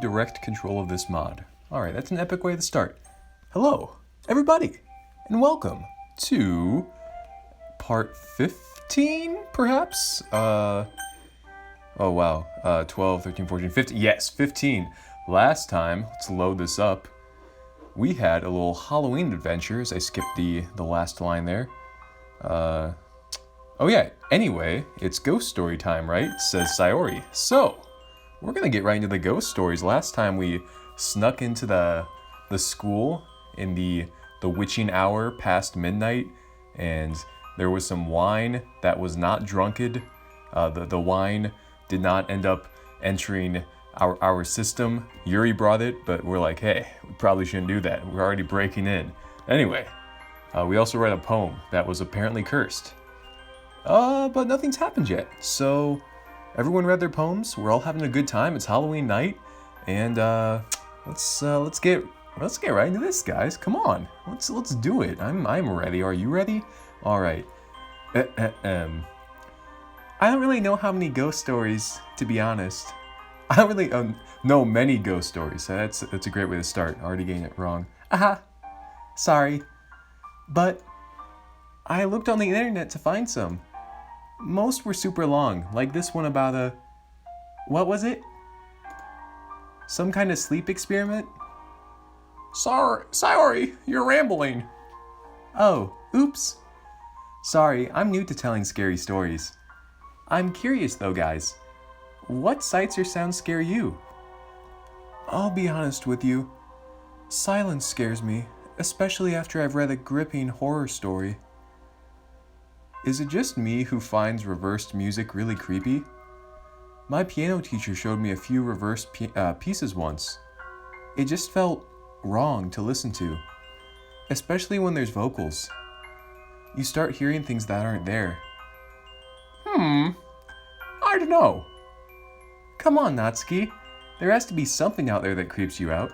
direct control of this mod. Alright, that's an epic way to start. Hello, everybody, and welcome to part 15, perhaps? Oh wow, 12, 13, 14, 15, yes, 15. Last time, let's load this up, we had a little Halloween adventure, as I skipped the last line there. Oh yeah, anyway, it's ghost story time, right? Says Sayori. So, we're gonna get right into the ghost stories. Last time we snuck into the school in the witching hour past midnight, and there was some wine that was not drunked. The wine did not end up entering our system. Yuri brought it, but we're like, hey, we probably shouldn't do that. We're already breaking in. Anyway, we also read a poem that was apparently cursed. But nothing's happened yet. So everyone read their poems. We're all having a good time. It's Halloween night, and let's get right into this, guys. Come on, let's do it. I'm ready. Are you ready? All right. I don't really know how many ghost stories, to be honest. I don't really know many ghost stories. So that's a great way to start. Already getting it wrong. Aha. Sorry, but I looked on the internet to find some. Most were super long, like this one about what was it? Some kind of sleep experiment? Sorry, you're rambling. Oh, oops. Sorry, I'm new to telling scary stories. I'm curious though, guys. What sights or sounds scare you? I'll be honest with you. Silence scares me, especially after I've read a gripping horror story. Is it just me who finds reversed music really creepy? My piano teacher showed me a few reversed pieces once. It just felt wrong to listen to, especially when there's vocals. You start hearing things that aren't there. I don't know. Come on, Natsuki. There has to be something out there that creeps you out.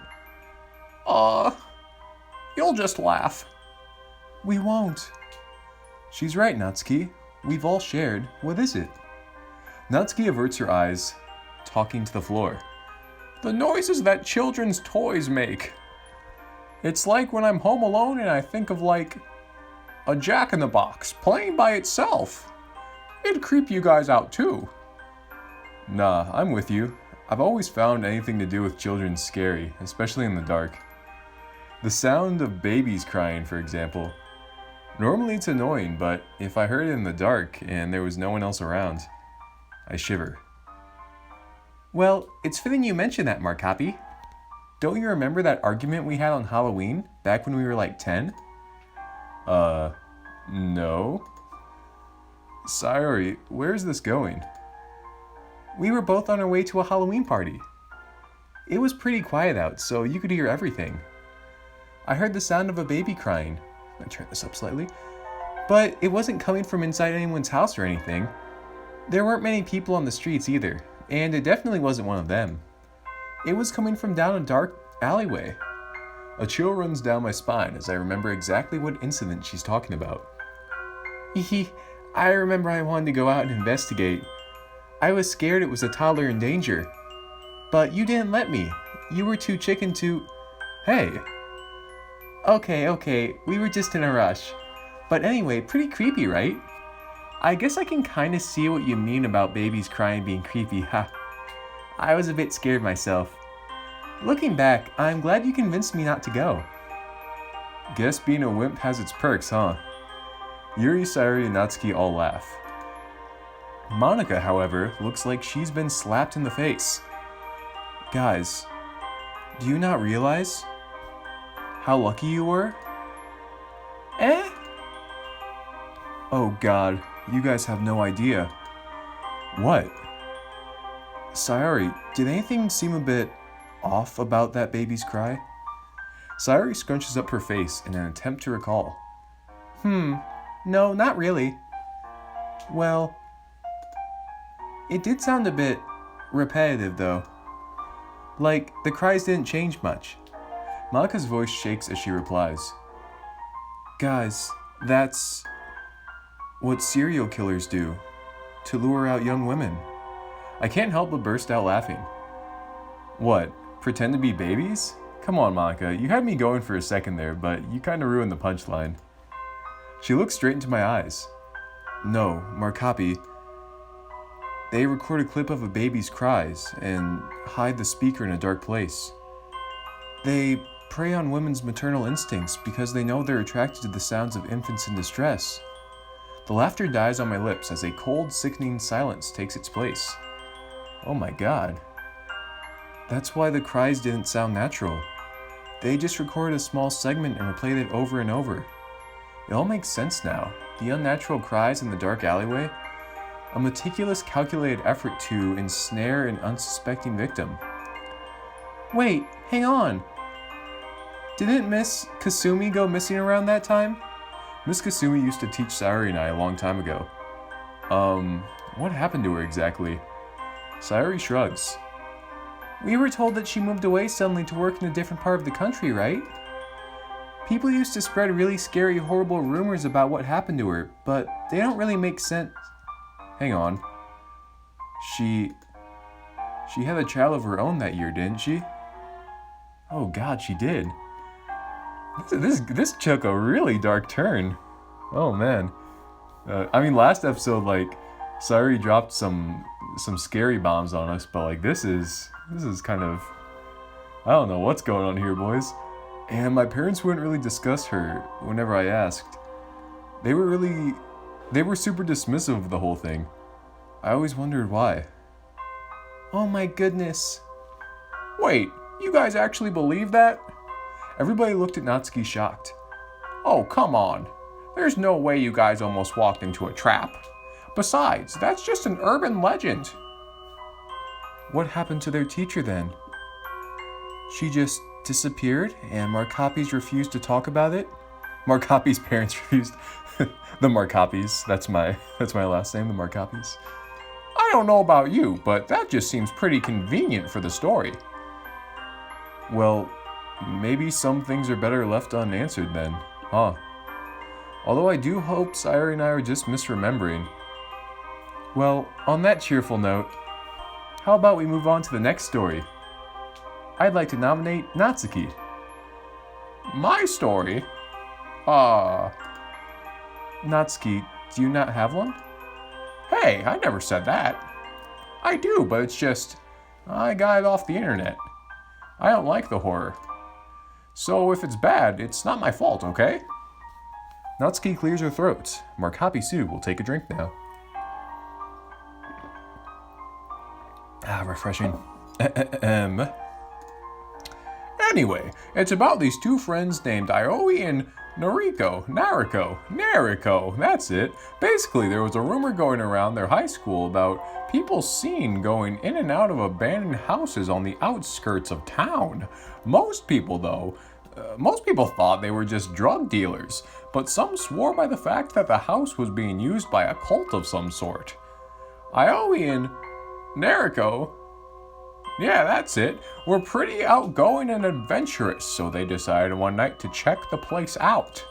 You'll just laugh. We won't. She's right, Natsuki. We've all shared. What is it? Natsuki averts her eyes, talking to the floor. The noises that children's toys make. It's like when I'm home alone and I think of like a jack-in-the-box playing by itself. It'd creep you guys out too. Nah, I'm with you. I've always found anything to do with children scary, especially in the dark. The sound of babies crying, for example. Normally it's annoying, but if I heard it in the dark and there was no one else around, I shiver. Well, it's fitting you mention that, Markapi. Don't you remember that argument we had on Halloween, back when we were like 10? No. Sayori, where's this going? We were both on our way to a Halloween party. It was pretty quiet out, so you could hear everything. I heard the sound of a baby crying. I'm gonna turn this up slightly. But it wasn't coming from inside anyone's house or anything. There weren't many people on the streets either, and it definitely wasn't one of them. It was coming from down a dark alleyway. A chill runs down my spine as I remember exactly what incident she's talking about. I remember I wanted to go out and investigate. I was scared it was a toddler in danger. But you didn't let me. You were too chicken to... Hey. Okay, we were just in a rush. But anyway, pretty creepy, right? I guess I can kinda see what you mean about babies crying being creepy, ha. I was a bit scared myself. Looking back, I'm glad you convinced me not to go. Guess being a wimp has its perks, huh? Yuri, Sayori, and Natsuki all laugh. Monica, however, looks like she's been slapped in the face. Guys, do you not realize how lucky you were? Oh god, you guys have no idea. What? Sayori, did anything seem a bit off about that baby's cry? Sayori scrunches up her face in an attempt to recall. No, not really. Well, it did sound a bit repetitive though. Like, the cries didn't change much. Monika's voice shakes as she replies. Guys, that's what serial killers do to lure out young women. I can't help but burst out laughing. What? pretend to be babies? Come on, Monica, you had me going for a second there, but you kind of ruined the punchline. She looked straight into my eyes. No, Markapi. They record a clip of a baby's cries and hide the speaker in a dark place. They prey on women's maternal instincts because they know they're attracted to the sounds of infants in distress. The laughter dies on my lips as a cold, sickening silence takes its place. Oh my god. That's why the cries didn't sound natural. They just recorded a small segment and replayed it over and over. It all makes sense now. The unnatural cries in the dark alleyway, a meticulous, calculated effort to ensnare an unsuspecting victim. Wait, hang on. Didn't Miss Kasumi go missing around that time? Miss Kasumi used to teach Sayori and I a long time ago. What happened to her exactly? Sayori shrugs. We were told that she moved away suddenly to work in a different part of the country, right? People used to spread really scary, horrible rumors about what happened to her, but they don't really make sense. Hang on. She had a child of her own that year, didn't she? Oh god, she did. This took a really dark turn. Oh man. Last episode, Sayori dropped some scary bombs on us, but this is kind of, I don't know what's going on here, boys. And my parents wouldn't really discuss her whenever I asked. They were super dismissive of the whole thing. I always wondered why. Oh my goodness. Wait, you guys actually believe that? Everybody looked at Natsuki shocked. Oh, come on. There's no way you guys almost walked into a trap. Besides, that's just an urban legend. What happened to their teacher then? She just disappeared and Markapi's refused to talk about it? Markapi's parents refused. The Markapis, that's my last name, the Markapis. I don't know about you, but that just seems pretty convenient for the story. Well, maybe some things are better left unanswered then, huh? Although I do hope Sayori and I are just misremembering. Well, on that cheerful note, how about we move on to the next story? I'd like to nominate Natsuki. My story? Natsuki, do you not have one? Hey, I never said that. I do, but it's just, I got it off the internet. I don't like the horror. So if it's bad, it's not my fault, okay? Natsuki clears her throat. Markapi Sue will take a drink now. Refreshing. Anyway, it's about these two friends named Ioi and Nariko, that's it. Basically, there was a rumor going around their high school about people seen going in and out of abandoned houses on the outskirts of town. Most people thought they were just drug dealers, but some swore by the fact that the house was being used by a cult of some sort. Ioi and Nariko, yeah, that's it, were pretty outgoing and adventurous, so they decided one night to check the place out.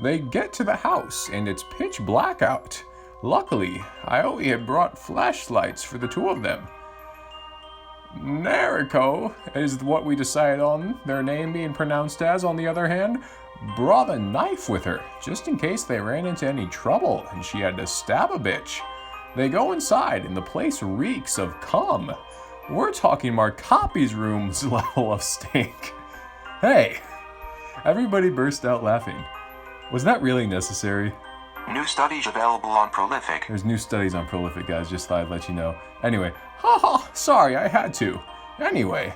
They get to the house, and it's pitch black out. Luckily, Ioi had brought flashlights for the two of them. Nariko is what we decided on their name being pronounced as, on the other hand, brought a knife with her, just in case they ran into any trouble and she had to stab a bitch. They go inside, and the place reeks of cum. We're talking Markapi's room's level of stink. Hey! Everybody burst out laughing. Was that really necessary? New studies available on Prolific. There's new studies on Prolific, guys. Just thought I'd let you know. Anyway, sorry, I had to. Anyway,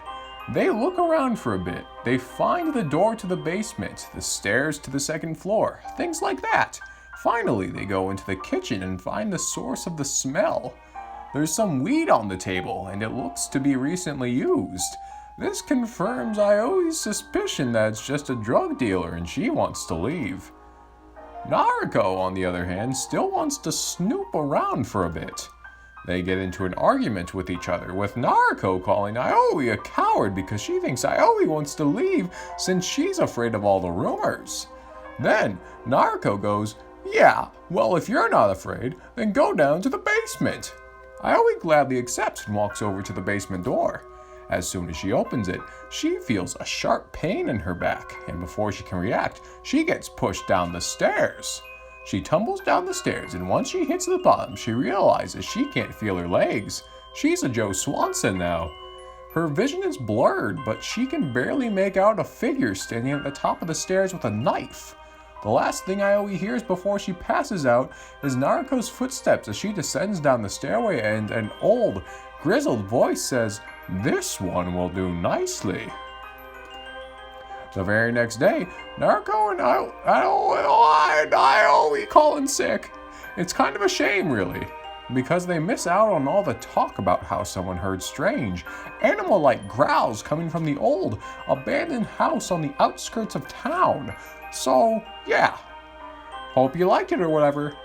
they look around for a bit. They find the door to the basement, the stairs to the second floor, things like that. Finally, they go into the kitchen and find the source of the smell. There's some weed on the table, and it looks to be recently used. This confirms Ioi's suspicion that it's just a drug dealer and she wants to leave. Nariko, on the other hand, still wants to snoop around for a bit. They get into an argument with each other, with Nariko calling Ioi a coward because she thinks Ioi wants to leave since she's afraid of all the rumors. Then Nariko goes, "Yeah, well, if you're not afraid, then go down to the basement." Ioi gladly accepts and walks over to the basement door. As soon as she opens it, she feels a sharp pain in her back, and before she can react, she gets pushed down the stairs. She tumbles down the stairs, and once she hits the bottom, she realizes she can't feel her legs. She's a Joe Swanson now. Her vision is blurred, but she can barely make out a figure standing at the top of the stairs with a knife. The last thing Aoi hears before she passes out is Naruko's footsteps as she descends down the stairway, and an old, grizzled voice says, "This one will do nicely." The very next day, Naruko and Aoi call in sick. It's kind of a shame, really, because they miss out on all the talk about how someone heard strange, animal-like growls coming from the old, abandoned house on the outskirts of town. So, yeah. Hope you liked it or whatever.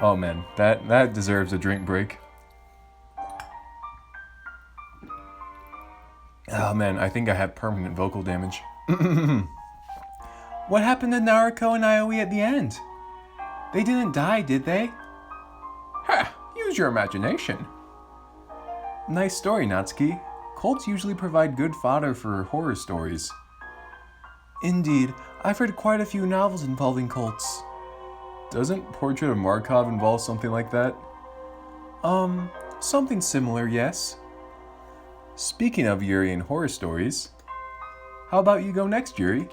Oh man, that deserves a drink break. Oh man, I think I have permanent vocal damage. What happened to Naruko and Aoi at the end? They didn't die, did they? Ha! Use your imagination. Nice story, Natsuki. Cults usually provide good fodder for horror stories. Indeed, I've read quite a few novels involving cults. Doesn't Portrait of Markov involve something like that? Something similar, yes. Speaking of Yuri and horror stories, how about you go next, Yuri?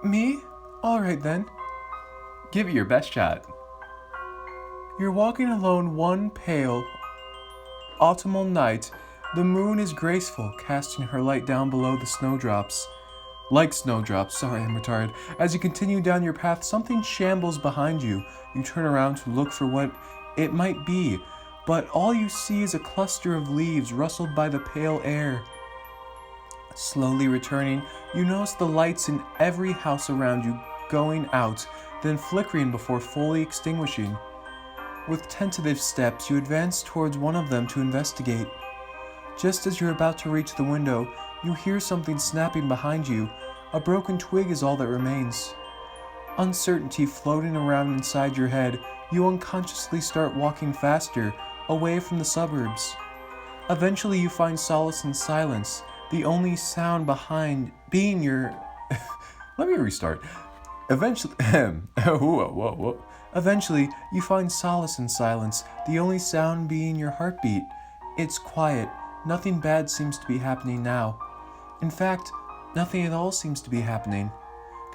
Me? Alright then. Give it your best shot. You're walking alone one pale, autumnal night. The moon is graceful, casting her light down below the snowdrops. Like snowdrops, sorry, I'm retarded. As you continue down your path, something shambles behind you. You turn around to look for what it might be, but all you see is a cluster of leaves rustled by the pale air. Slowly returning, you notice the lights in every house around you going out, then flickering before fully extinguishing. With tentative steps, you advance towards one of them to investigate. Just as you're about to reach the window, you hear something snapping behind you. A broken twig is all that remains. Uncertainty floating around inside your head, you unconsciously start walking faster, away from the suburbs. Eventually you find solace in silence, the only sound behind being your... Let me restart. Eventually... whoa. Eventually, you find solace in silence, the only sound being your heartbeat. It's quiet. Nothing bad seems to be happening now. In fact, nothing at all seems to be happening.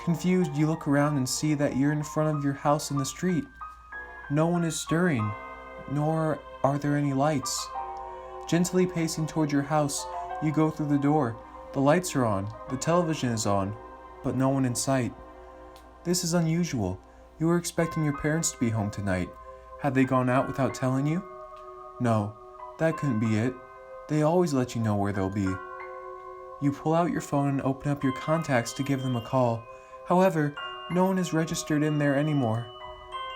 Confused, you look around and see that you're in front of your house in the street. No one is stirring, nor are there any lights. Gently pacing toward your house, you go through the door. The lights are on, the television is on, but no one in sight. This is unusual. You were expecting your parents to be home tonight. Had they gone out without telling you? No, that couldn't be it. They always let you know where they'll be. You pull out your phone and open up your contacts to give them a call. However, no one is registered in there anymore.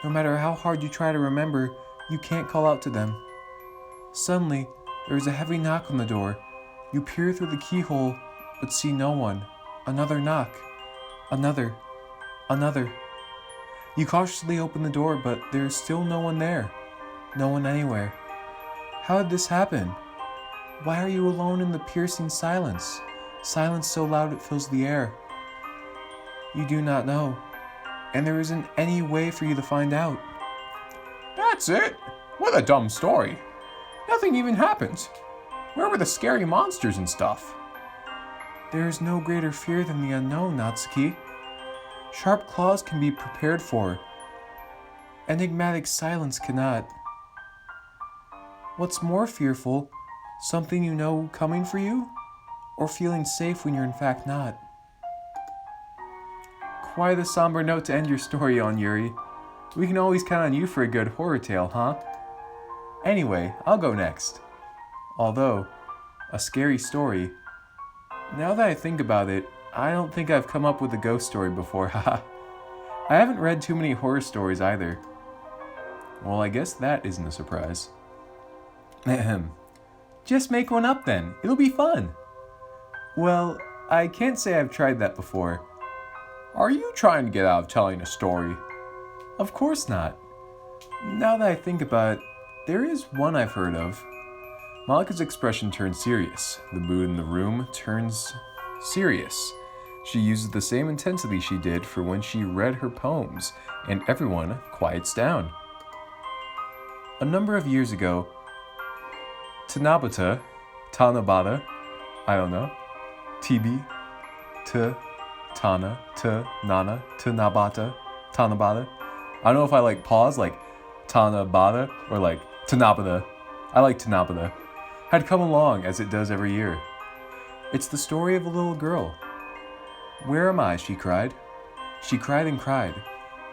No matter how hard you try to remember, you can't call out to them. Suddenly, there is a heavy knock on the door. You peer through the keyhole, but see no one. Another knock. Another. You cautiously open the door, but there is still no one there. No one anywhere. How did this happen? Why are you alone in the piercing silence? Silence so loud it fills the air. You do not know, and there isn't any way for you to find out. That's it? What a dumb story. Nothing even happened. Where were the scary monsters and stuff? There is no greater fear than the unknown, Natsuki. Sharp claws can be prepared for. Enigmatic silence cannot. What's more fearful, something you know coming for you, or feeling safe when you're in fact not? Quite a somber note to end your story on, Yuri. We can always count on you for a good horror tale, huh? Anyway, I'll go next. Although, a scary story. Now that I think about it, I don't think I've come up with a ghost story before, haha. I haven't read too many horror stories either. Well, I guess that isn't a surprise. Ahem. Just make one up then, it'll be fun. Well, I can't say I've tried that before. Are you trying to get out of telling a story? Of course not. Now that I think about it, there is one I've heard of. Malika's expression turns serious. The mood in the room turns serious. She uses the same intensity she did for when she read her poems, and everyone quiets down. A number of years ago, Tanabata, I don't know, Tibi, Tana, Nana, Tanabata, Tanabata. I don't know if I like pause, like Tanabata, or like Tanabata. I like Tanabata. Had come along as it does every year. It's the story of a little girl. Where am I? She cried. She cried and cried,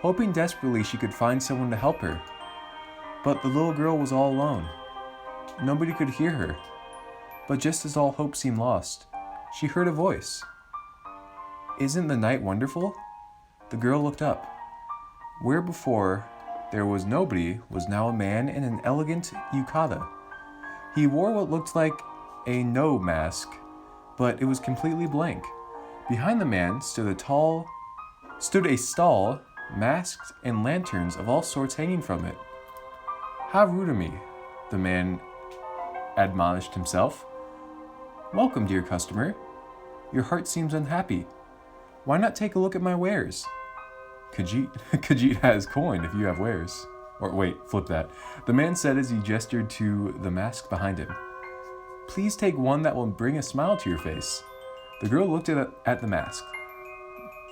hoping desperately she could find someone to help her. But the little girl was all alone. Nobody could hear her. But just as all hope seemed lost, she heard a voice. Isn't the night wonderful? The girl looked up. Where before there was nobody was now a man in an elegant yukata. He wore what looked like a no mask, but it was completely blank. Behind the man stood a stall, masked and lanterns of all sorts hanging from it. How rude of me, the man admonished himself. Welcome, dear customer. Your heart seems unhappy. Why not take a look at my wares? Khajiit has coin if you have wares. Or wait, flip that. The man said as he gestured to the mask behind him. Please take one that will bring a smile to your face. The girl looked at the mask.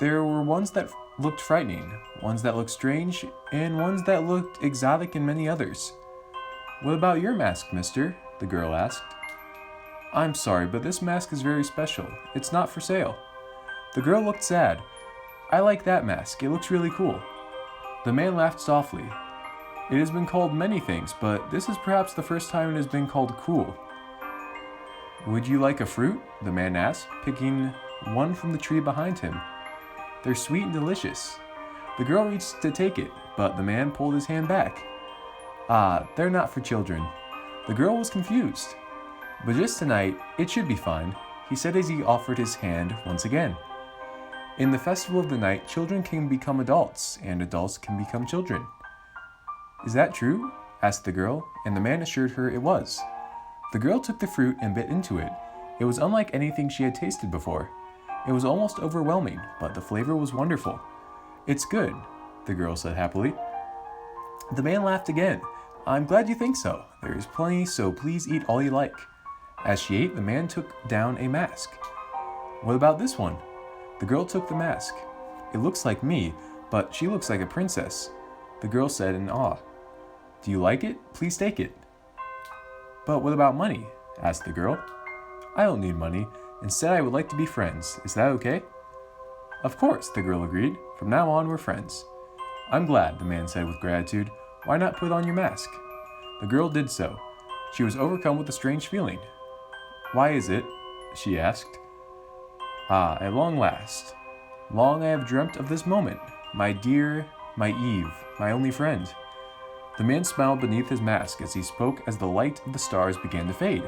There were ones that looked frightening, ones that looked strange, and ones that looked exotic, and many others. What about your mask, mister? The girl asked. I'm sorry, but this mask is very special. It's not for sale. The girl looked sad. I like that mask. It looks really cool. The man laughed softly. It has been called many things, but this is perhaps the first time it has been called cool. Would you like a fruit? The man asked, picking one from the tree behind him. They're sweet and delicious. The girl reached to take it, but the man pulled his hand back. Ah, they're not for children. The girl was confused. But just tonight, it should be fine, he said as he offered his hand once again. In the festival of the night, children can become adults, and adults can become children. Is that true? Asked the girl, and the man assured her it was. The girl took the fruit and bit into it. It was unlike anything she had tasted before. It was almost overwhelming, but the flavor was wonderful. It's good, the girl said happily. The man laughed again. I'm glad you think so. There is plenty, so please eat all you like. As she ate, the man took down a mask. What about this one? The girl took the mask. It looks like me, but she looks like a princess, the girl said in awe. Do you like it? Please take it. But what about money? Asked the girl. I don't need money. Instead, I would like to be friends. Is that okay? Of course, the girl agreed. From now on, we're friends. I'm glad, the man said with gratitude. Why not put on your mask? The girl did so. She was overcome with a strange feeling. Why is it? She asked. Ah, at long last. Long I have dreamt of this moment. My dear, my Eve, my only friend. The man smiled beneath his mask as he spoke as the light of the stars began to fade.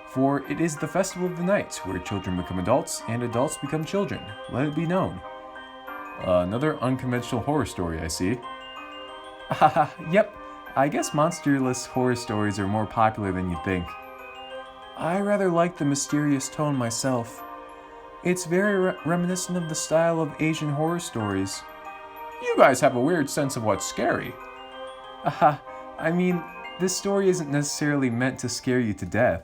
For it is the festival of the night, where children become adults and adults become children. Let it be known. Another unconventional horror story, I see. Haha, yep. I guess monsterless horror stories are more popular than you'd think. I rather like the mysterious tone myself. It's very reminiscent of the style of Asian horror stories. You guys have a weird sense of what's scary. I mean, this story isn't necessarily meant to scare you to death.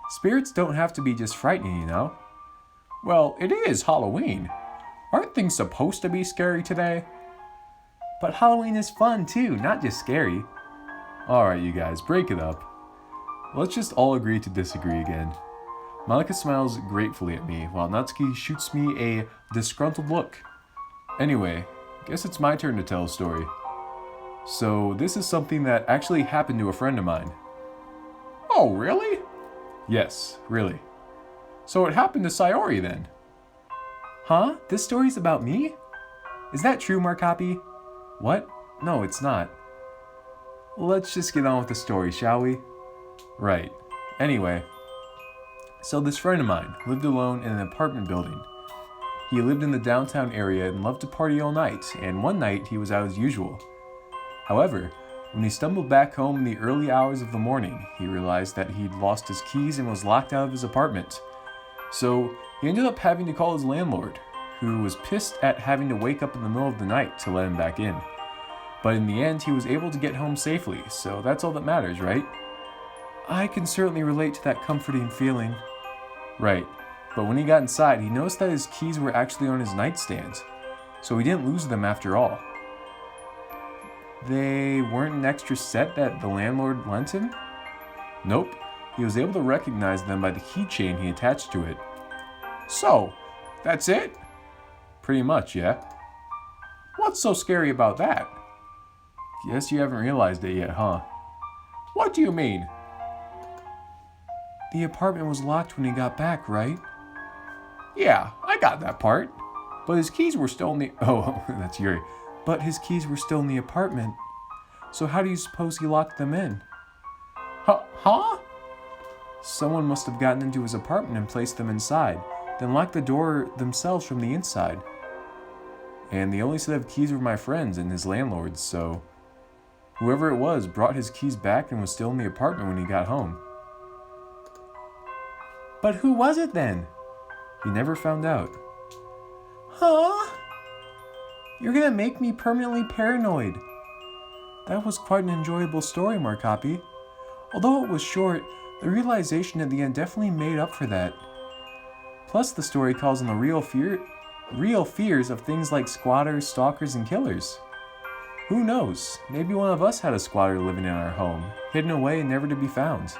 Spirits don't have to be just frightening, you know? Well, it is Halloween. Aren't things supposed to be scary today? But Halloween is fun too, not just scary. Alright, you guys, break it up. Let's just all agree to disagree again. Malika smiles gratefully at me, while Natsuki shoots me a disgruntled look. Anyway, guess it's my turn to tell a story. So, this is something that actually happened to a friend of mine. Oh, really? Yes, really. So it happened to Sayori then? Huh? This story's about me? Is that true, Markapi? What? No, it's not. Let's just get on with the story, shall we? Right. Anyway, so this friend of mine lived alone in an apartment building. He lived in the downtown area and loved to party all night, and one night he was out as usual. However, When he stumbled back home in the early hours of the morning, he realized that he'd lost his keys and was locked out of his apartment. So he ended up having to call his landlord, who was pissed at having to wake up in the middle of the night to let him back in. But in the end, he was able to get home safely, so that's all that matters, right? I can certainly relate to that comforting feeling. Right, but when he got inside, he noticed that his keys were actually on his nightstand, so he didn't lose them after all. They weren't an extra set that the landlord lent him? Nope, he was able to recognize them by the keychain he attached to it. So, that's it? Pretty much, yeah. What's so scary about that? Guess you haven't realized it yet, huh? What do you mean? The apartment was locked when he got back, right? Yeah, I got that part. But his keys were still in the... Oh, that's Yuri. But his keys were still in the apartment. So how do you suppose he locked them in? Huh? Someone must have gotten into his apartment and placed them inside, then locked the door themselves from the inside. And the only set of keys were my friend's and his landlord's, so... Whoever it was brought his keys back and was still in the apartment when he got home. But who was it then? He never found out. Huh? You're gonna make me permanently paranoid. That was quite an enjoyable story, Markapi. Although it was short, the realization at the end definitely made up for that. Plus, the story calls on the real fears of things like squatters, stalkers, and killers. Who knows? Maybe one of us had a squatter living in our home, hidden away and never to be found.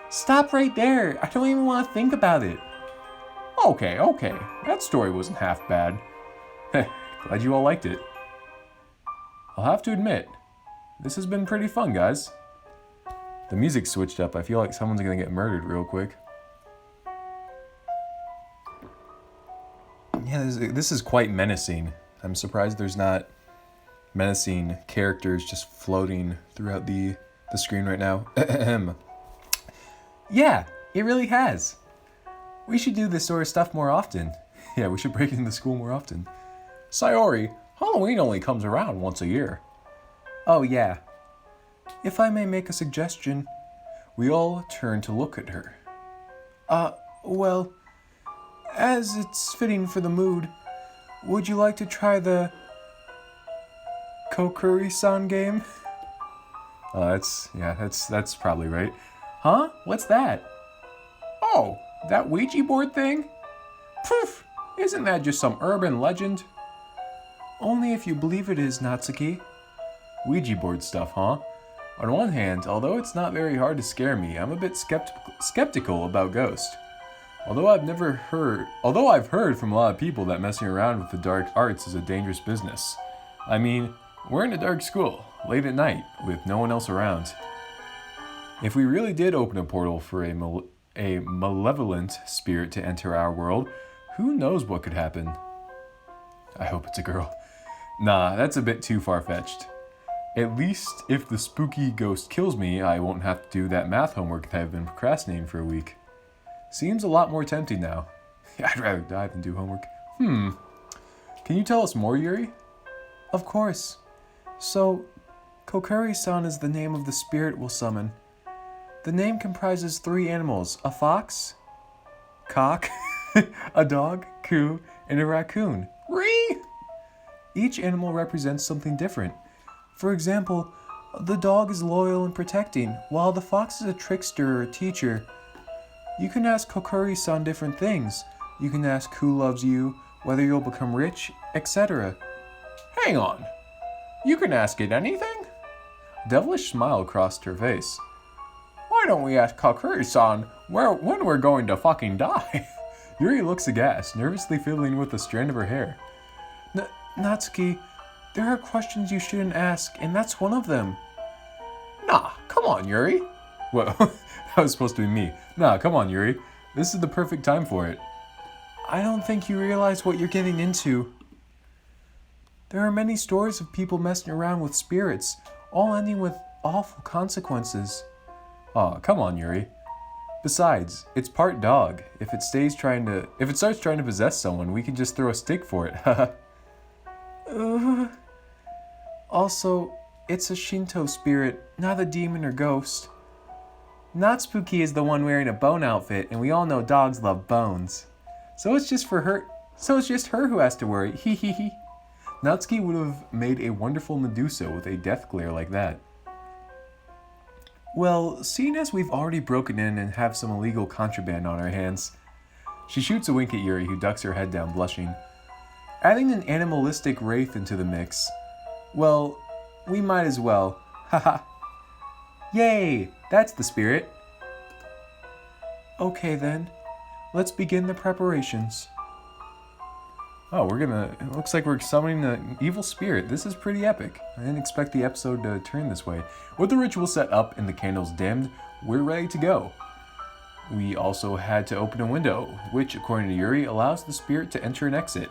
Stop right there! I don't even want to think about it. Okay. That story wasn't half bad. Glad you all liked it. I'll have to admit, this has been pretty fun, guys. The music switched up. I feel like someone's gonna get murdered real quick. Yeah, this is quite menacing. I'm surprised there's not menacing characters just floating throughout the screen right now. Yeah, it really has. We should do this sort of stuff more often. Yeah, we should break into school more often. Sayori, Halloween only comes around once a year. Oh yeah. If I may make a suggestion, we all turn to look at her. Well, as it's fitting for the mood, would you like to try the Kokuri-san game? That's probably right. Huh? What's that? Oh, that Ouija board thing? Poof! Isn't that just some urban legend? Only if you believe it is, Natsuki. Ouija board stuff, huh? On one hand, although it's not very hard to scare me, I'm a bit skeptical about ghosts. Although I've heard from a lot of people that messing around with the dark arts is a dangerous business. I mean, we're in a dark school, late at night, with no one else around. If we really did open a portal for a malevolent spirit to enter our world, who knows what could happen? I hope it's a girl. Nah, that's a bit too far-fetched. At least, if the spooky ghost kills me, I won't have to do that math homework that I've been procrastinating for a week. Seems a lot more tempting now. I'd rather die than do homework. Can you tell us more, Yuri? Of course. So, Kokuri-san is the name of the spirit we'll summon. The name comprises 3 animals, a fox, cock, a dog, coo, and a raccoon. Ree! Each animal represents something different. For example, the dog is loyal and protecting, while the fox is a trickster or teacher. You can ask Kokuri-san different things. You can ask who loves you, whether you'll become rich, etc. Hang on. You can ask it anything? A devilish smile crossed her face. Why don't we ask Kokuri-san when we're going to fucking die? Yuri looks aghast, nervously fiddling with a strand of her hair. Natsuki, there are questions you shouldn't ask, and that's one of them. Nah, come on, Yuri. Well, that was supposed to be me. Nah, come on, Yuri. This is the perfect time for it. I don't think you realize what you're getting into. There are many stories of people messing around with spirits, all ending with awful consequences. Aw, come on, Yuri. Besides, it's part dog. If it starts trying to possess someone, we can just throw a stick for it. Also, it's a Shinto spirit, not a demon or ghost. Natsuki is the one wearing a bone outfit, and we all know dogs love bones. So it's just her who has to worry. Hee hee hee. Natsuki would have made a wonderful Medusa with a death glare like that. Well, seeing as we've already broken in and have some illegal contraband on our hands, she shoots a wink at Yuri, who ducks her head down, blushing. Adding an animalistic wraith into the mix, well, we might as well. Haha. Yay! That's the spirit. Okay then, let's begin the preparations. Oh, it looks like we're summoning the evil spirit. This is pretty epic. I didn't expect the episode to turn this way. With the ritual set up and the candles dimmed, we're ready to go. We also had to open a window, which, according to Yuri, allows the spirit to enter and exit.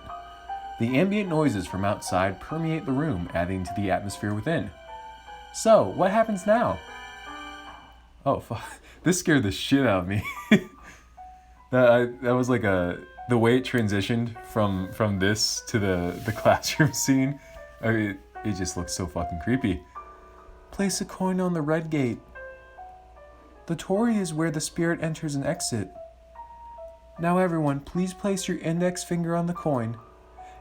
The ambient noises from outside permeate the room, adding to the atmosphere within. So, what happens now? Oh, fuck. This scared the shit out of me. That was like the way it transitioned from this to the classroom scene. I mean, it just looks so fucking creepy. Place a coin on the red gate. The torii is where the spirit enters and exits. Now everyone, please place your index finger on the coin.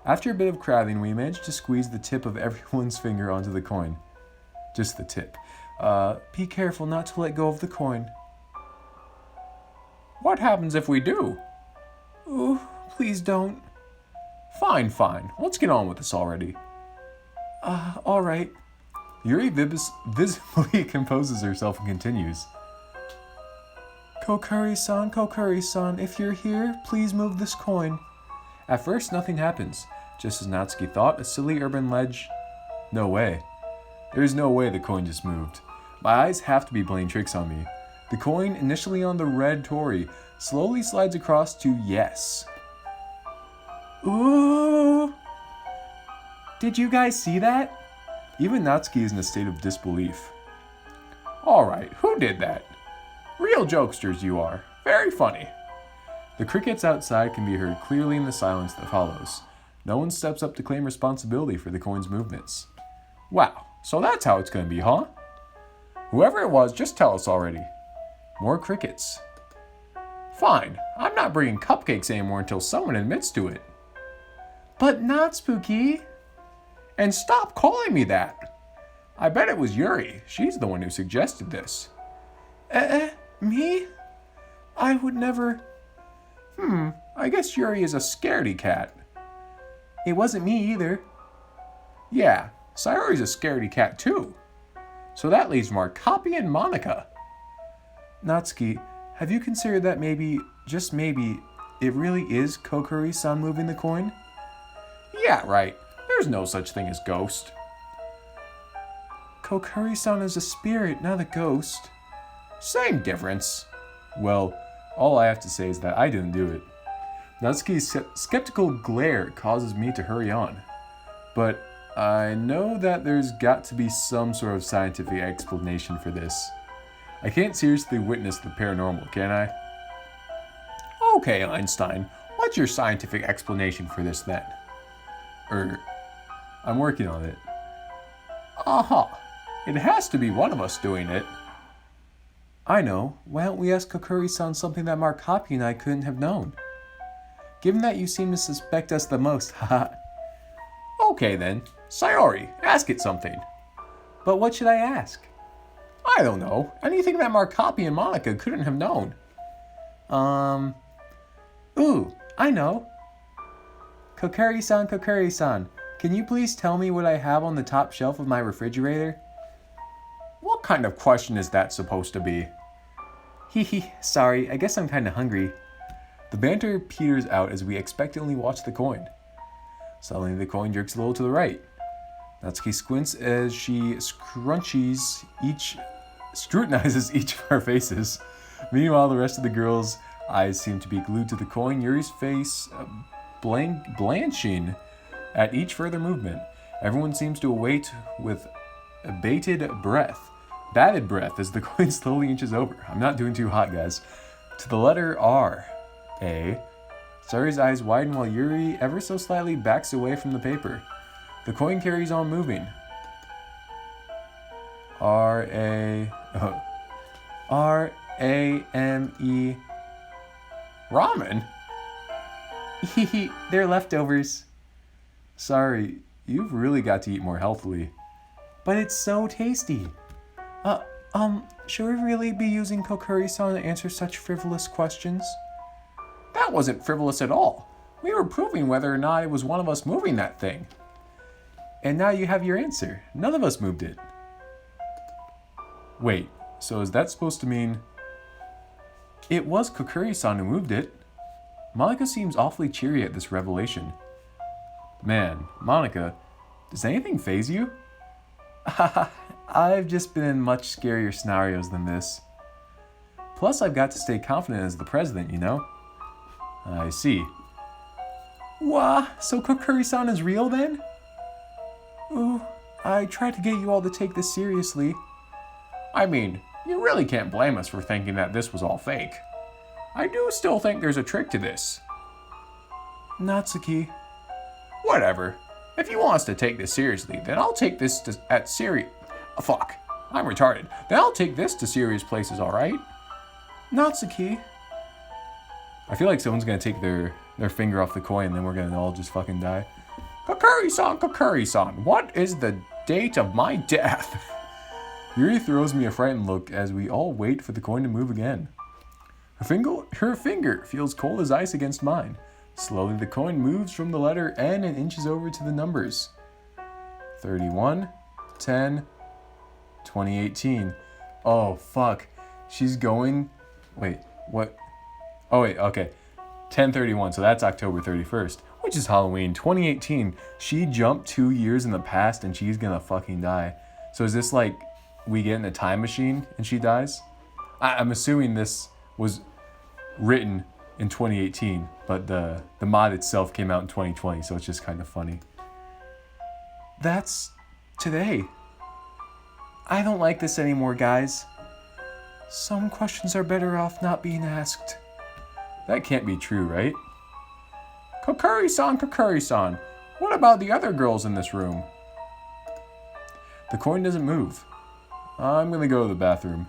After a bit of crowding, we managed to squeeze the tip of everyone's finger onto the coin. Just the tip. Be careful not to let go of the coin. What happens if we do? Ooh, please don't. Fine. Let's get on with this already. Alright. Yuri visibly composes herself and continues. Kokuri-san, if you're here, please move this coin. At first, nothing happens. Just as Natsuki thought, a silly urban ledge... No way. There's no way the coin just moved. My eyes have to be playing tricks on me. The coin, initially on the red torii, slowly slides across to yes. Ooh! Did you guys see that? Even Natsuki is in a state of disbelief. Alright, who did that? Real jokesters you are. Very funny. The crickets outside can be heard clearly in the silence that follows. No one steps up to claim responsibility for the coin's movements. Wow, so that's how it's going to be, huh? Whoever it was, just tell us already. More crickets. Fine, I'm not bringing cupcakes anymore until someone admits to it. But not spooky. And stop calling me that. I bet it was Yuri. She's the one who suggested this. Me? I would never... I guess Yuri is a scaredy cat. It wasn't me either. Yeah, Sayori's a scaredy cat too. So that leaves Markapi and Monica. Natsuki, have you considered that maybe, just maybe, it really is Kokuri-san moving the coin? Yeah, right. There's no such thing as ghost. Kokuri-san is a spirit, not a ghost. Same difference. Well, all I have to say is that I didn't do it. Natsuki's skeptical glare causes me to hurry on. But I know that there's got to be some sort of scientific explanation for this. I can't seriously witness the paranormal, can I? Okay, Einstein, what's your scientific explanation for this then? I'm working on it. Aha! It has to be one of us doing it. I know. Why don't we ask Kokuri-san something that Markapi and I couldn't have known? Given that you seem to suspect us the most, haha. Okay then. Sayori, ask it something. But what should I ask? I don't know. Anything that Markapi and Monica couldn't have known. Ooh, I know. Kokuri-san, can you please tell me what I have on the top shelf of my refrigerator? What kind of question is that supposed to be? Hee, sorry, I guess I'm kinda hungry. The banter peters out as we expectantly watch the coin. Suddenly the coin jerks a little to the right. Natsuki squints as she scrunchies scrutinizes each of our faces. Meanwhile, the rest of the girls' eyes seem to be glued to the coin, Yuri's face blanching at each further movement. Everyone seems to await with bated breath as the coin slowly inches over. I'm not doing too hot, guys. To the letter R. A. Sayori's eyes widen while Yuri ever so slightly backs away from the paper. The coin carries on moving. R-A... R-A-M-E... Ramen? Hehe, they're leftovers. Sorry, you've really got to eat more healthily. But it's so tasty. Should we really be using Kokuri-san to answer such frivolous questions? That wasn't frivolous at all. We were proving whether or not it was one of us moving that thing. And now you have your answer. None of us moved it. Wait, so is that supposed to mean... It was Kokuri-san who moved it. Monica seems awfully cheery at this revelation. Man, Monica, does anything faze you? I've just been in much scarier scenarios than this. Plus, I've got to stay confident as the president, you know? I see. Wah, so Kokuri-san is real then? Ooh, I tried to get you all to take this seriously. I mean, you really can't blame us for thinking that this was all fake. I do still think there's a trick to this. Natsuki. Whatever. If you want us to take this seriously, then I'll take this at serious... Fuck. I'm retarded. Then I'll take this to serious places, alright? Natsuki. I feel like someone's gonna take their finger off the coin and then we're gonna all just fucking die. Kokuri-san, Kokuri-san, what is the date of my death? Yuri throws me a frightened look as we all wait for the coin to move again. Her finger feels cold as ice against mine. Slowly the coin moves from the letter N and inches over to the numbers. 31, 10, 2018. Oh, fuck. She's going... Wait, what? Oh, wait, okay. 10/31, so that's October 31st, which is Halloween. 2018, she jumped 2 years in the past and she's gonna fucking die. So is this like we get in a time machine and she dies? I'm assuming this was written in 2018, but the mod itself came out in 2020, so it's just kind of funny. That's today. I don't like this anymore, guys. Some questions are better off not being asked. That can't be true, right? Kokuri-san, Kokuri-san, what about the other girls in this room? The coin doesn't move. I'm gonna go to the bathroom.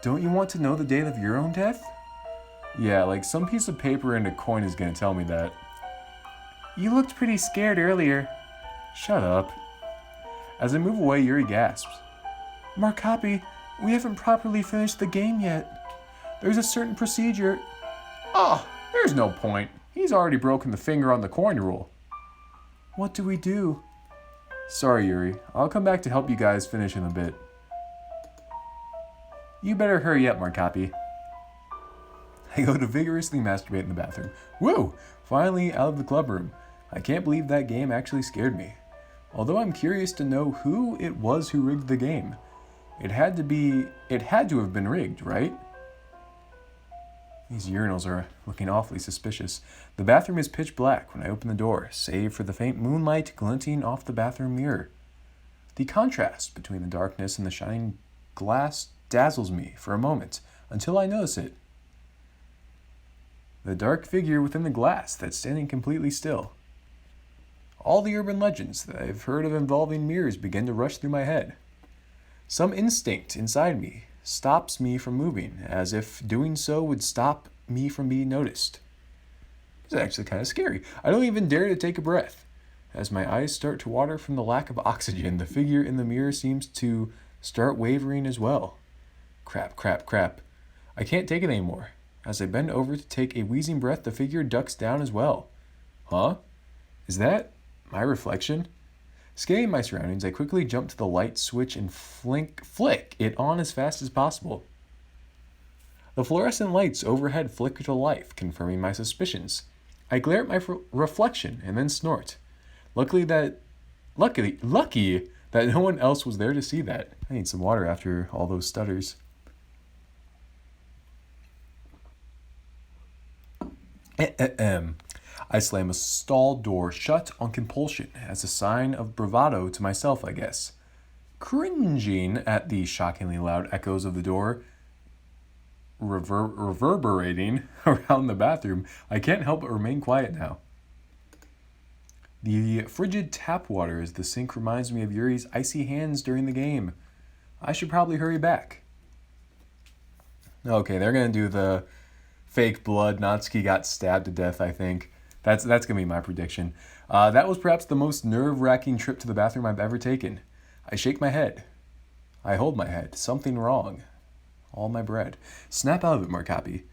Don't you want to know the date of your own death? Yeah, like some piece of paper and a coin is gonna tell me that. You looked pretty scared earlier. Shut up. As I move away, Yuri gasps. Markapi, we haven't properly finished the game yet. There's a certain procedure. Oh, there's no point. He's already broken the finger on the coin rule. What do we do? Sorry, Yuri. I'll come back to help you guys finish in a bit. You better hurry up, Markapi. I go to vigorously masturbate in the bathroom. Whoa! Finally out of the club room. I can't believe that game actually scared me. Although I'm curious to know who it was who rigged the game. It had to have been rigged, right? These urinals are looking awfully suspicious. The bathroom is pitch black when I open the door, save for the faint moonlight glinting off the bathroom mirror. The contrast between the darkness and the shining glass dazzles me for a moment, until I notice it. The dark figure within the glass that's standing completely still. All the urban legends that I've heard of involving mirrors begin to rush through my head. Some instinct inside me stops me from moving, as if doing so would stop me from being noticed. It's actually kind of scary. I don't even dare to take a breath. As my eyes start to water from the lack of oxygen, the figure in the mirror seems to start wavering as well. Crap, crap, crap. I can't take it anymore. As I bend over to take a wheezing breath, the figure ducks down as well. Huh? Is that my reflection? Scanning my surroundings, I quickly jump to the light switch and flick it on as fast as possible. The fluorescent lights overhead flicker to life, confirming my suspicions. I glare at my reflection and then snort. Lucky that no one else was there to see that. I need some water after all those stutters. I slam a stall door shut on compulsion as a sign of bravado to myself, I guess. Cringing at the shockingly loud echoes of the door reverberating around the bathroom, I can't help but remain quiet now. The frigid tap water as the sink reminds me of Yuri's icy hands during the game. I should probably hurry back. Okay, they're going to do the fake blood. Natsuki got stabbed to death, I think. That's going to be my prediction. That was perhaps the most nerve-wracking trip to the bathroom I've ever taken. I shake my head. I hold my head. Something wrong. All my bread. Snap out of it, Markapi.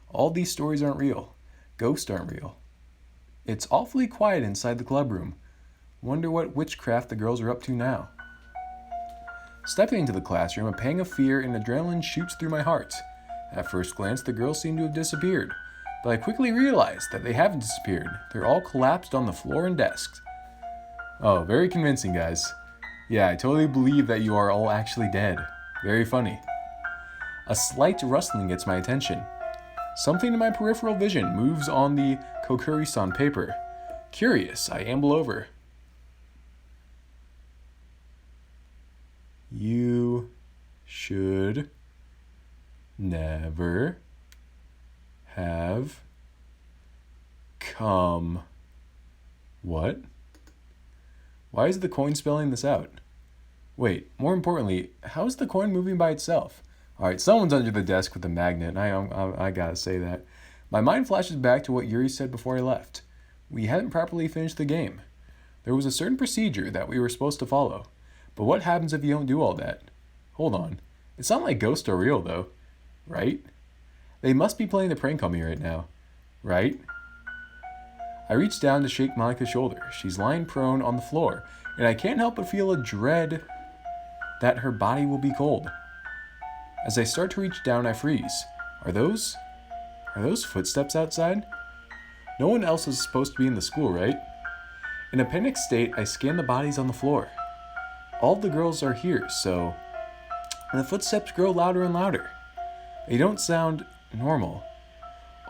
All these stories aren't real. Ghosts aren't real. It's awfully quiet inside the club room. Wonder what witchcraft the girls are up to now. Stepping into the classroom, a pang of fear and adrenaline shoots through my heart. At first glance, the girls seem to have disappeared, but I quickly realize that they haven't disappeared. They're all collapsed on the floor and desks. Oh, very convincing, guys. Yeah, I totally believe that you are all actually dead. Very funny. A slight rustling gets my attention. Something in my peripheral vision moves on the Kokuri-san paper. Curious, I amble over. You should never have come. What? Why is the coin spelling this out? Wait, more importantly, how is the coin moving by itself? Alright, someone's under the desk with a magnet. I gotta say that. My mind flashes back to what Yuri said before I left. We hadn't properly finished the game. There was a certain procedure that we were supposed to follow. But what happens if you don't do all that? Hold on. It's not like ghosts are real, though. Right? They must be playing a prank on me right now. Right? I reach down to shake Monika's shoulder. She's lying prone on the floor, and I can't help but feel a dread that her body will be cold. As I start to reach down, I freeze. Are those footsteps outside? No one else is supposed to be in the school, right? In a panicked state, I scan the bodies on the floor. All the girls are here, so... And the footsteps grow louder and louder. They don't sound normal.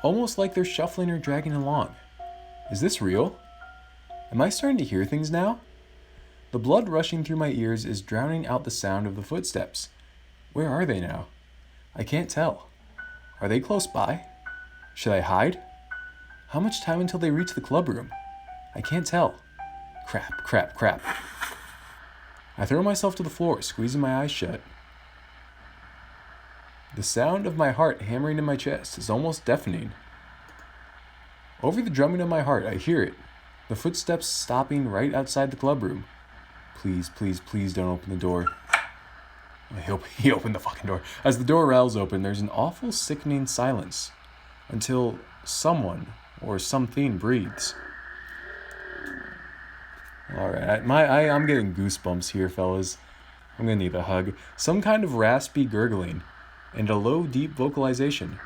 Almost like they're shuffling or dragging along. Is this real? Am I starting to hear things now? The blood rushing through my ears is drowning out the sound of the footsteps. Where are they now? I can't tell. Are they close by? Should I hide? How much time until they reach the club room? I can't tell. Crap. I throw myself to the floor, squeezing my eyes shut. The sound of my heart hammering in my chest is almost deafening. Over the drumming of my heart, I hear it. The footsteps stopping right outside the club room. Please don't open the door. He opened the fucking door. As the door rattles open, there's an awful sickening silence. Until someone or something breathes. Alright, I'm getting goosebumps here, fellas. I'm gonna need a hug. Some kind of raspy gurgling, and a low, deep vocalization.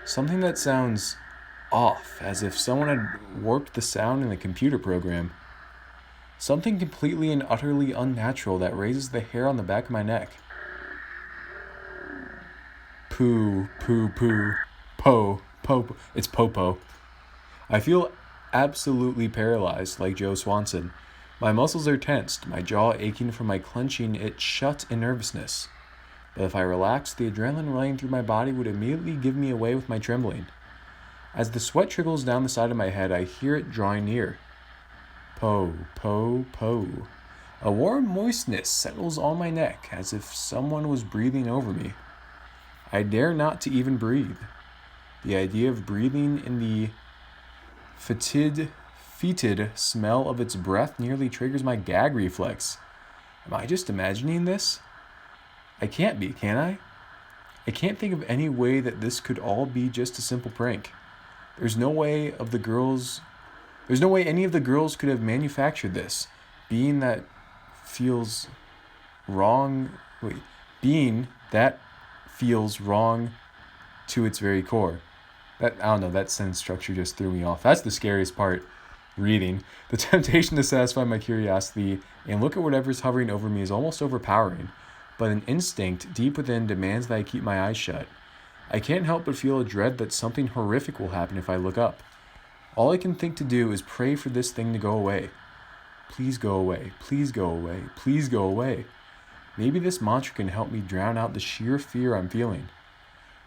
Something that sounds off, as if someone had warped the sound in a computer program. Something completely and utterly unnatural that raises the hair on the back of my neck. Poo. Po. It's Popo. I feel absolutely paralyzed, like Joe Swanson. My muscles are tensed, my jaw aching from my clenching it shut in nervousness. But if I relaxed, the adrenaline running through my body would immediately give me away with my trembling. As the sweat trickles down the side of my head, I hear it drawing near. Po. A warm moistness settles on my neck, as if someone was breathing over me. I dare not to even breathe. The idea of breathing in the fetid smell of its breath nearly triggers my gag reflex. Am I just imagining this? I can't be, can I? I can't think of any way that this could all be just a simple prank. There's no way any of the girls could have manufactured this. Being that feels wrong to its very core. That sentence structure just threw me off. That's the scariest part. Reading. The temptation to satisfy my curiosity and look at whatever's hovering over me is almost overpowering, but an instinct deep within demands that I keep my eyes shut. I can't help but feel a dread that something horrific will happen if I look up. All I can think to do is pray for this thing to go away. Please go away. Please go away. Please go away. Maybe this mantra can help me drown out the sheer fear I'm feeling.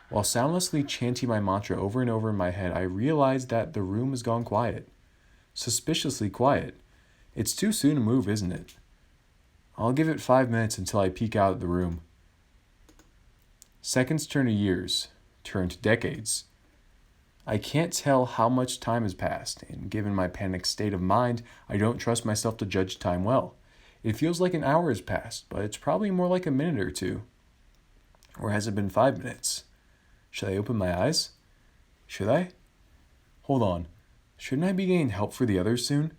While soundlessly chanting my mantra over and over in my head, I realize that the room has gone quiet. suspiciously quiet. It's too soon to move, isn't it? I'll give it 5 minutes until I peek out of the room. Seconds turn to years, turn to decades. I can't tell how much time has passed, and given my panicked state of mind, I don't trust myself to judge time well. It feels like an hour has passed, but it's probably more like a minute or two. Or has it been 5 minutes? Should I open my eyes? Should I? Hold on. Shouldn't I be getting help for the others soon?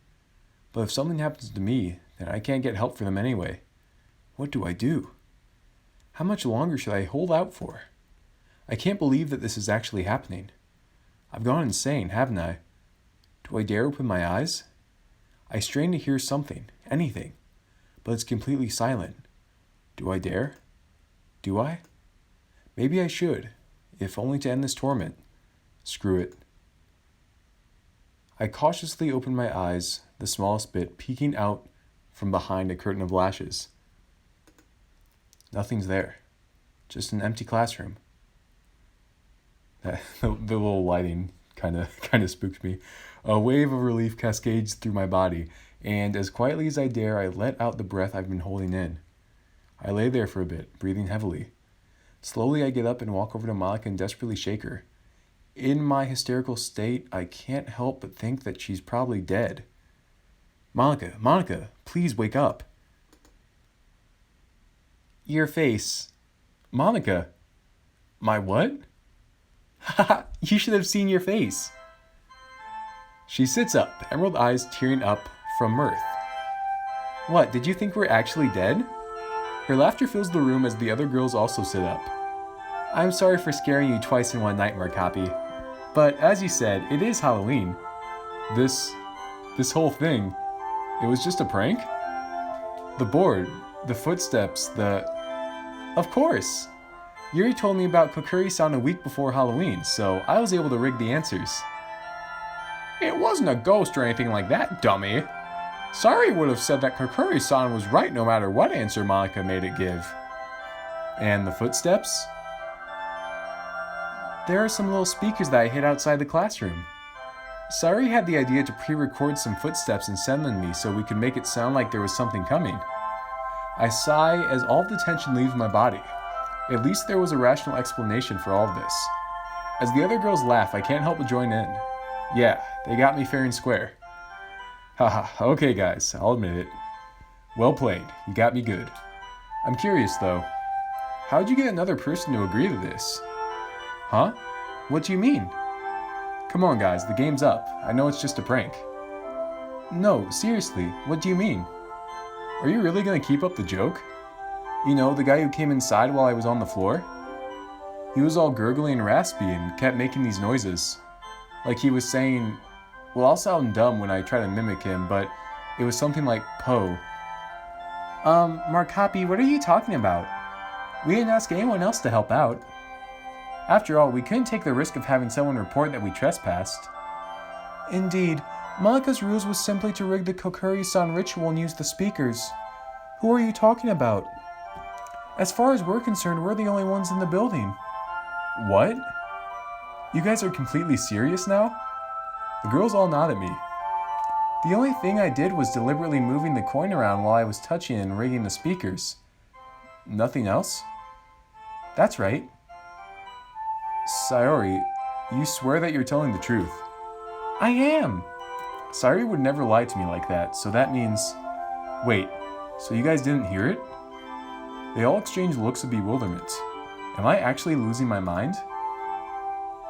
But if something happens to me, then I can't get help for them anyway. What do I do? How much longer should I hold out for? I can't believe that this is actually happening. I've gone insane, haven't I? Do I dare open my eyes? I strain to hear something, anything, but it's completely silent. Do I dare? Do I? Maybe I should, if only to end this torment. Screw it. I cautiously open my eyes, the smallest bit peeking out from behind a curtain of lashes. Nothing's there. Just an empty classroom. The little lighting kind of spooked me. A wave of relief cascades through my body, and as quietly as I dare, I let out the breath I've been holding in. I lay there for a bit, breathing heavily. Slowly, I get up and walk over to Malika and desperately shake her. In my hysterical state, I can't help but think that she's probably dead. Monica, please wake up. Your face. Monica. My what? Haha, you should have seen your face. She sits up, emerald eyes tearing up from mirth. What, did you think we're actually dead? Her laughter fills the room as the other girls also sit up. I'm sorry for scaring you twice in one night, Markapi. But as you said, it is Halloween. This whole thing, it was just a prank? The board, the footsteps, Of course! Yuri told me about Kokuri-san a week before Halloween, so I was able to rig the answers. It wasn't a ghost or anything like that, dummy. Sari would have said that Kokuri-san was right no matter what answer Monica made it give. And the footsteps? There are some little speakers that I hid outside the classroom. Sari had the idea to pre-record some footsteps and send them to me so we could make it sound like there was something coming. I sigh as all the tension leaves my body. At least there was a rational explanation for all of this. As the other girls laugh, I can't help but join in. Yeah, they got me fair and square. Haha, okay guys, I'll admit it. Well played, you got me good. I'm curious though, how'd you get another person to agree to this? Huh? What do you mean? Come on guys, the game's up. I know it's just a prank. No, seriously, what do you mean? Are you really gonna keep up the joke? You know, the guy who came inside while I was on the floor? He was all gurgly and raspy and kept making these noises. Like he was saying, well, I'll sound dumb when I try to mimic him, but it was something like Poe. Markapi, what are you talking about? We didn't ask anyone else to help out. After all, we couldn't take the risk of having someone report that we trespassed. Indeed, Malika's ruse was simply to rig the Kokuri-san ritual and use the speakers. Who are you talking about? As far as we're concerned, we're the only ones in the building. What? You guys are completely serious now? The girls all nod at me. The only thing I did was deliberately moving the coin around while I was touching and rigging the speakers. Nothing else? That's right. Sayori, you swear that you're telling the truth. I am! Sayori would never lie to me like that, so that means... Wait, so you guys didn't hear it? They all exchange looks of bewilderment. Am I actually losing my mind?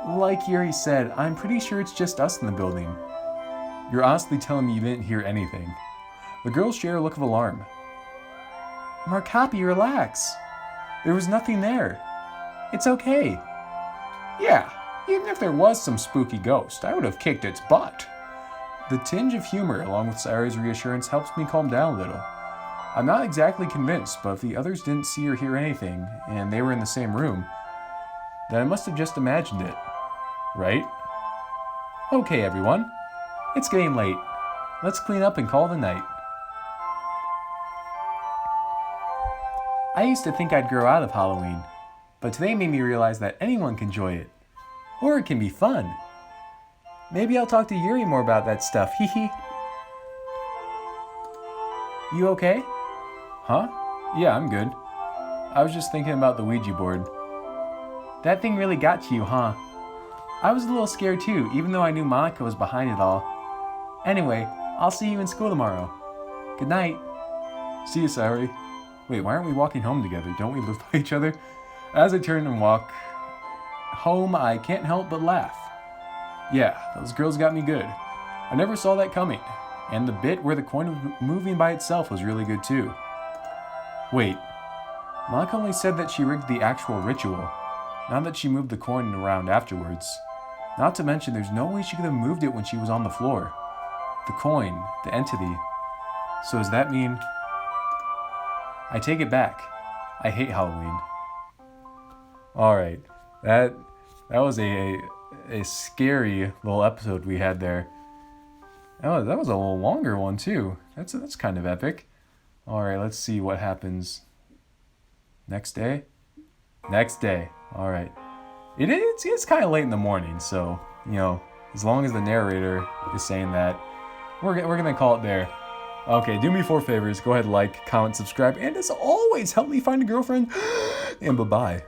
Like Yuri said, I'm pretty sure it's just us in the building. You're honestly telling me you didn't hear anything. The girls share a look of alarm. Markapi, relax. There was nothing there. It's okay. Yeah, even if there was some spooky ghost, I would have kicked its butt. The tinge of humor, along with Sayori's reassurance, helps me calm down a little. I'm not exactly convinced, but if the others didn't see or hear anything, and they were in the same room, then I must have just imagined it. Right? Okay, everyone. It's getting late. Let's clean up and call it a night. I used to think I'd grow out of Halloween, but today made me realize that anyone can enjoy it. Horror can be fun. Maybe I'll talk to Yuri more about that stuff. Hee hee. You okay? Huh? Yeah, I'm good. I was just thinking about the Ouija board. That thing really got to you, huh? I was a little scared too, even though I knew Monica was behind it all. Anyway, I'll see you in school tomorrow. Good night. See you, Sayori. Wait, why aren't we walking home together? Don't we live by each other? As I turn and walk home, I can't help but laugh. Yeah, those girls got me good. I never saw that coming. And the bit where the coin was moving by itself was really good too. Wait, Monica only said that she rigged the actual ritual, not that she moved the coin around afterwards. Not to mention, there's no way she could have moved it when she was on the floor. The coin, the entity. So does that mean... I take it back. I hate Halloween. Alright, that was a scary little episode we had there. Oh, that was a little longer one too. That's kind of epic. Alright, let's see what happens. Next day? Next day. Alright. It's kind of late in the morning, so, you know, as long as the narrator is saying that, we're gonna call it there. Okay, do me 4 favors. Go ahead, like, comment, subscribe, and as always, help me find a girlfriend. And bye-bye.